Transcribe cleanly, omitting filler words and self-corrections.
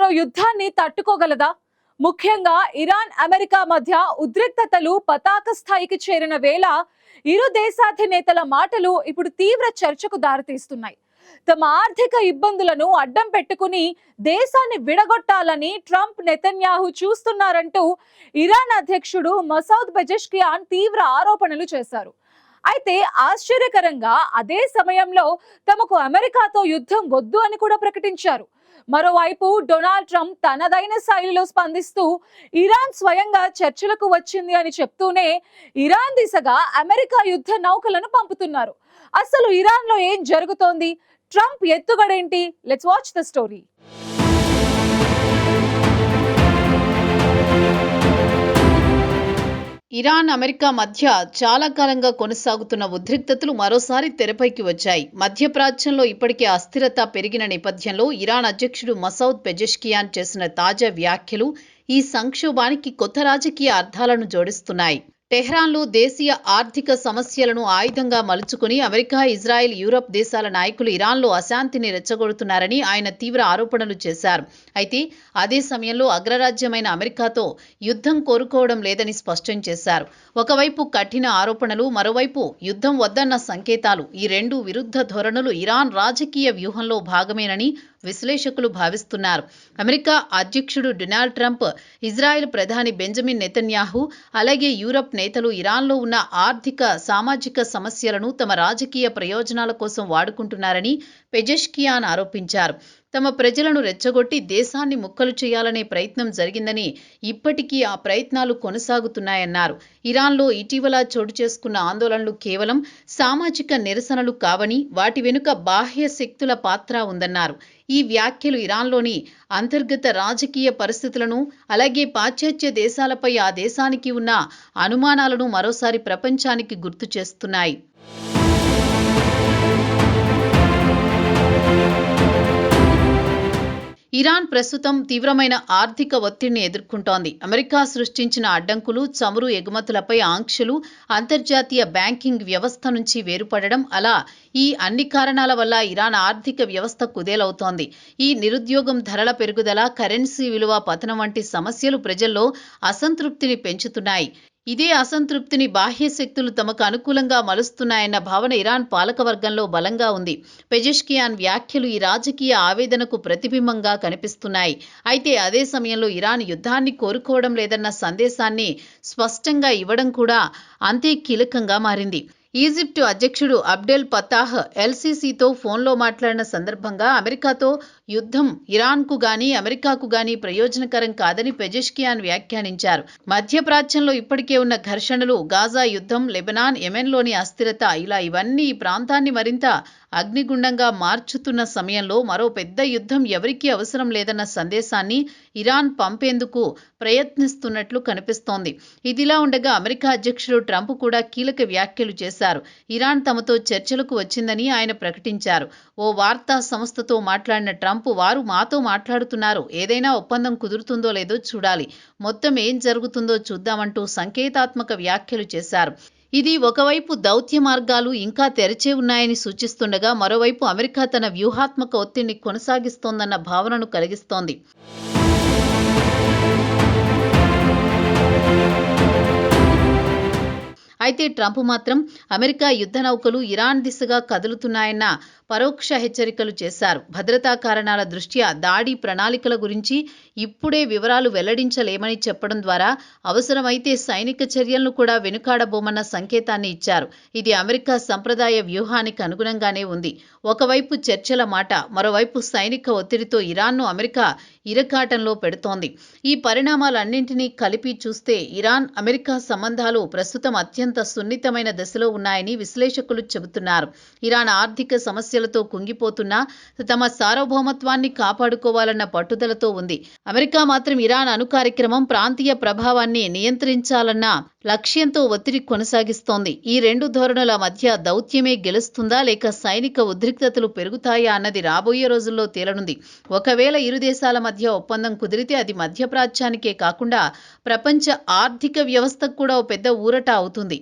మరో యుద్ధాన్ని తట్టుకోగలదా? ముఖ్యంగా ఇరాన్ అమెరికా మధ్య ఉద్రిక్తతలు పతాక స్థాయికి చేరిన వేళ ఇరు దేశాధినేతల మాటలు ఇప్పుడు తీవ్ర చర్చకు దారితీస్తున్నాయి. తమ ఆర్థిక ఇబ్బందులను అడ్డం పెట్టుకుని దేశాన్ని విడగొట్టాలని ట్రంప్, నెతన్యాహు చూస్తున్నారంటూ ఇరాన్ అధ్యక్షుడు మసౌద్ పెజెష్కియాన్ తీవ్ర ఆరోపణలు చేశారు. అయితే ఆశ్చర్యకరంగా అదే సమయంలో తమకు అమెరికాతో యుద్ధం వద్దు అని కూడా ప్రకటించారు. మరోవైపు డొనాల్డ్ ట్రంప్ తనదైన శైలిలో స్పందిస్తూ ఇరాన్ స్వయంగా చర్చలకు వచ్చింది అని చెప్తూనే ఇరాన్ దిశగా అమెరికా యుద్ధ నౌకలను పంపుతున్నారు. అసలు ఇరాన్ లో ఏం జరుగుతోంది? ట్రంప్ ఎత్తుగడేంటి? Let's watch the story. Iran, America మధ్య చాలా కాలంగా కొనసాగుతున్న ఉద్రిక్తతలు మరోసారి తెరపైకి వచ్చాయి. మధ్యప్రాచ్యంలో ఇప్పటికే అస్థిరత పెరిగిన నేపథ్యంలో ఇరాన్ అధ్యక్షుడు మసౌద్ పెజెష్కియాన్ చేసిన తాజా వ్యాఖ్యలు ఈ సంక్షోభానికి కొత్త రాజకీయ అర్థాలను జోడిస్తున్నాయి. టెహ్రాన్లో దేశీయ ఆర్థిక సమస్యలను ఆయుధంగా మలుచుకుని అమెరికా, ఇజ్రాయెల్, యూరప్ దేశాల నాయకులు ఇరాన్లో అశాంతిని రెచ్చగొడుతున్నారని ఆయన తీవ్ర ఆరోపణలు చేశారు. అయితే అదే సమయంలో అగ్రరాజ్యమైన అమెరికాతో యుద్ధం కోరుకోవడం లేదని స్పష్టం చేశారు. ఒకవైపు కఠిన ఆరోపణలు, మరోవైపు యుద్ధం వద్దన్న సంకేతాలు. ఈ రెండు విరుద్ధ ధోరణులు ఇరాన్ రాజకీయ వ్యూహంలో భాగమేనని విశ్లేషకులు భావిస్తున్నారు. అమెరికా అధ్యక్షుడు డొనాల్డ్ ట్రంప్, ఇజ్రాయెల్ ప్రధాని బెంజమిన్ నెతన్యాహు, అలాగే యూరప్ నేతలు ఇరాన్లో ఉన్న ఆర్థిక, సామాజిక సమస్యలను తమ రాజకీయ ప్రయోజనాల కోసం వాడుకుంటున్నారని పెజెష్కియాన్ ఆరోపించారు. తమ ప్రజలను రెచ్చగొట్టి దేశాన్ని ముక్కలు చేయాలనే ప్రయత్నం జరిగిందని, ఇప్పటికీ ఆ ప్రయత్నాలు కొనసాగుతున్నాయన్నారు. ఇరాన్లో ఇటీవల చోటు చేసుకున్న ఆందోళనలు కేవలం సామాజిక నిరసనలు కావని, వాటి వెనుక బాహ్య శక్తుల పాత్ర ఉందన్నారు. ఈ వ్యాఖ్యలు ఇరాన్లోని అంతర్గత రాజకీయ పరిస్థితులను, అలాగే పాశ్చాత్య దేశాలపై ఆ దేశానికి ఉన్న అనుమానాలను మరోసారి ప్రపంచానికి గుర్తు చేస్తున్నాయి. ఇరాన్ ప్రస్తుతం తీవ్రమైన ఆర్థిక ఒత్తిడిని ఎదుర్కొంటోంది. అమెరికా సృష్టించిన అడ్డంకులు, చమురు ఎగుమతులపై ఆంక్షలు, అంతర్జాతీయ బ్యాంకింగ్ వ్యవస్థ నుంచి వేరుపడడం, అలా ఈ అన్ని కారణాల వల్ల ఇరాన్ ఆర్థిక వ్యవస్థ కుదేలవుతోంది. ఈ నిరుద్యోగం, ధరల పెరుగుదల, కరెన్సీ విలువ పతనం వంటి సమస్యలు ప్రజల్లో అసంతృప్తిని పెంచుతున్నాయి. ఇదే అసంతృప్తిని బాహ్య శక్తులు తమకు అనుకూలంగా మలుస్తున్నాయన్న భావన ఇరాన్ పాలకవర్గంలో బలంగా ఉంది. పెజెష్కియాన్ వ్యాఖ్యలు ఈ రాజకీయ ఆవేదనకు ప్రతిబింబంగా కనిపిస్తున్నాయి. అయితే అదే సమయంలో ఇరాన్ యుద్ధాన్ని కోరుకోవడం లేదన్న సందేశాన్ని స్పష్టంగా ఇవ్వడం కూడా అంతే కీలకంగా మారింది. ఈజిప్టు అధ్యక్షుడు అబ్డెల్ ఫతాహ్ ఎల్సిసితో ఫోన్లో మాట్లాడిన సందర్భంగా అమెరికాతో యుద్ధం ఇరాన్కు గానీ, అమెరికాకు గానీ ప్రయోజనకరం కాదని పెజెష్కియాన్ వ్యాఖ్యానించారు. మధ్యప్రాచ్యంలో ఇప్పటికే ఉన్న ఘర్షణలు, గాజా యుద్ధం, లెబనాన్, యెమెన్లోని అస్థిరత, ఇవన్నీ ఈ ప్రాంతాన్ని మరింత అగ్నిగుండంగా మార్చుతున్న సమయంలో మరో పెద్ద యుద్ధం ఎవరికీ అవసరం లేదన్న సందేశాన్ని ఇరాన్ పంపేందుకు ప్రయత్నిస్తున్నట్లు కనిపిస్తోంది. ఇదిలా ఉండగా అమెరికా అధ్యక్షుడు ట్రంప్ కూడా కీలక వ్యాఖ్యలు చేశారు. ఇరాన్ తమతో చర్చలకు వచ్చిందని ఆయన ప్రకటించారు. ఓ వార్తా సంస్థతో మాట్లాడిన ట్రంప్, వారు మాతో మాట్లాడుతున్నారు, ఏదైనా ఒప్పందం కుదురుతుందో లేదో చూడాలి, మొత్తం ఏం జరుగుతుందో చూద్దామంటూ సంకేతాత్మక వ్యాఖ్యలు చేశారు. ఇది ఒకవైపు దౌత్య మార్గాలు ఇంకా తెరిచే ఉన్నాయని సూచిస్తుండగా, మరోవైపు అమెరికా తన వ్యూహాత్మక ఒత్తిడిని కొనసాగిస్తోందన్న భావనను కలిగిస్తోంది. అయితే ట్రంప్ మాత్రం అమెరికా యుద్ధ నౌకలు ఇరాన్ దిశగా కదులుతున్నాయన్న పరోక్ష హెచ్చరికలు చేశారు. భద్రతా కారణాల దృష్ట్యా దాడి ప్రణాళికల గురించి ఇప్పుడే వివరాలు వెల్లడించలేమని చెప్పడం ద్వారా అవసరమైతే సైనిక చర్యలను కూడా వెనుకాడబోమన్న సంకేతాన్ని ఇచ్చారు. ఇది అమెరికా సంప్రదాయ వ్యూహానికి అనుగుణంగానే ఉంది. ఒకవైపు చర్చల మాట, మరోవైపు సైనిక ఒత్తిడితో ఇరాన్ను అమెరికా ఇరకాటంలో పెడుతోంది. ఈ పరిణామాలన్నింటినీ కలిపి చూస్తే ఇరాన్, అమెరికా సంబంధాలు ప్రస్తుతం అత్యంత సున్నితమైన దశలో ఉన్నాయని విశ్లేషకులు చెబుతున్నారు. ఇరాన్ ఆర్థిక సమస్యలతో కుంగిపోతున్నా తమ సార్వభౌమత్వాన్ని కాపాడుకోవాలన్న పట్టుదలతో ఉంది. అమెరికా మాత్రం ఇరాన్ అణు కార్యక్రమం, ప్రాంతీయ ప్రభావాన్ని నియంత్రించాలన్న లక్ష్యంతో ఒత్తిడి కొనసాగిస్తోంది. ఈ రెండు ధోరణుల మధ్య దౌత్యమే గెలుస్తుందా, లేక సైనిక ఉద్రిక్తతలు పెరుగుతాయా అన్నది రాబోయే రోజుల్లో తేలనుంది. ఒకవేళ ఇరు దేశాల మధ్య ఒప్పందం కుదిరితే అది మధ్యప్రాచ్యానికే కాకుండా ప్రపంచ ఆర్థిక వ్యవస్థకు కూడా ఓ పెద్ద ఊరట అవుతుంది.